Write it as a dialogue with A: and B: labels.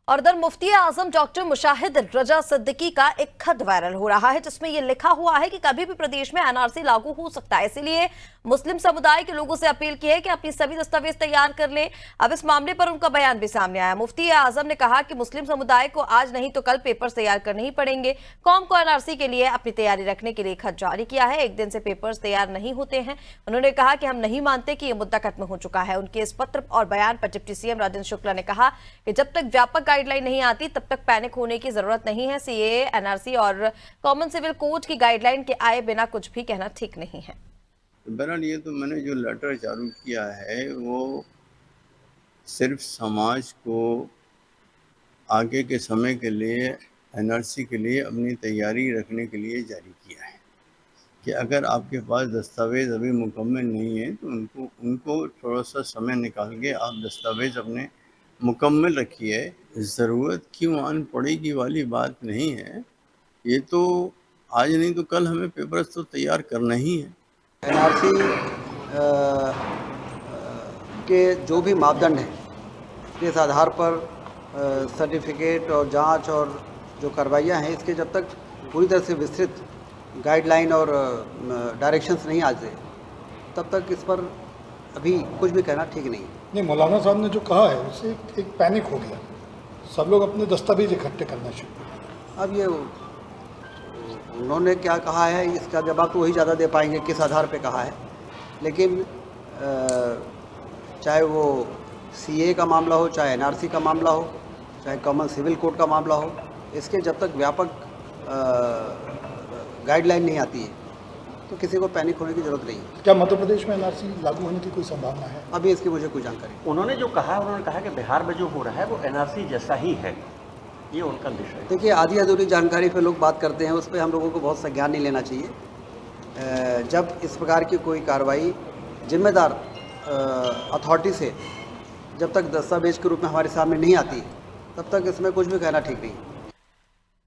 A: और उधर मुफ्ती आजम डॉक्टर मुशाहिद रजा सिद्दीकी का एक खत वायरल हो रहा है जिसमें यह लिखा हुआ है कि कभी भी प्रदेश में एनआरसी लागू हो सकता है। इसीलिए मुस्लिम समुदाय के लोगों से अपील की है कि अपनी सभी दस्तावेज तैयार कर लें। अब इस मामले पर उनका बयान भी सामने आया। मुफ्ती आजम ने कहा कि मुस्लिम समुदाय को आज नहीं तो कल पेपर्स तैयार करने ही पड़ेंगे। कौम को एनआरसी के लिए अपनी तैयारी रखने के लिए खत जारी किया है। एक दिन से पेपर्स तैयार नहीं होते हैं। उन्होंने कहा कि हम नहीं मानते कि यह मुद्दा खत्म हो चुका है। उनके इस पत्र और बयान पर डिप्टी सीएम राजेंद्र शुक्ला ने कहा कि जब तक व्यापक गाइडलाइन नहीं आती तब तक पैनिक होने की जरूरत नहीं है। सीएए, एनआरसी और कॉमन सिविल कोड की गाइडलाइन के आए बिना कुछ भी कहना ठीक नहीं है।
B: बहरहाल ये तो मैंने जो लेटर चालू किया है वो सिर्फ समाज को आगे के समय के लिए एनआरसी के लिए अपनी तैयारी रखने के लिए जारी किया है कि अगर आपके पास दस्तावेज़ अभी मुकम्मल नहीं है तो उनको थोड़ा सा समय निकाल के आप दस्तावेज़ अपने मुकम्मल रखिए। ज़रूरत क्यों आन पड़ेगी वाली बात नहीं है। ये तो आज नहीं तो कल हमें पेपर्स तो तैयार करना ही है।
C: एनआरसी के जो भी मापदंड हैं इस आधार पर सर्टिफिकेट और जांच और जो कार्रवाइयाँ हैं इसके जब तक पूरी तरह से विस्तृत गाइडलाइन और डायरेक्शंस नहीं आते तब तक इस पर अभी कुछ भी कहना ठीक नहीं है।
D: नहीं, मौलाना साहब ने जो कहा है उससे एक पैनिक हो गया। सब लोग अपने दस्तावेज इकट्ठे करना शुरू।
C: अब ये उन्होंने क्या कहा है इसका जवाब तो वही ज़्यादा दे पाएंगे किस आधार पे कहा है। लेकिन चाहे वो सीए का मामला हो, चाहे एनआरसी का मामला हो, चाहे कॉमन सिविल कोड का मामला हो, इसके जब तक व्यापक गाइडलाइन नहीं आती है तो किसी को पैनिक होने की ज़रूरत नहीं है।
D: क्या मध्य प्रदेश में एनआरसी लागू होने की कोई संभावना है?
C: अभी इसकी मुझे कोई जानकारी।
E: उन्होंने कहा कि बिहार में जो हो रहा है वो एनआरसी जैसा ही है, ये उनका विषय है।
C: देखिए, आधी अधूरी जानकारी पे लोग बात करते हैं, उस पर हम लोगों को बहुत संज्ञान नहीं लेना चाहिए। जब इस प्रकार की कोई कार्रवाई जिम्मेदार अथॉरिटी से जब तक दस्तावेज के रूप में हमारे सामने नहीं आती तब तक इसमें कुछ भी कहना ठीक नहीं।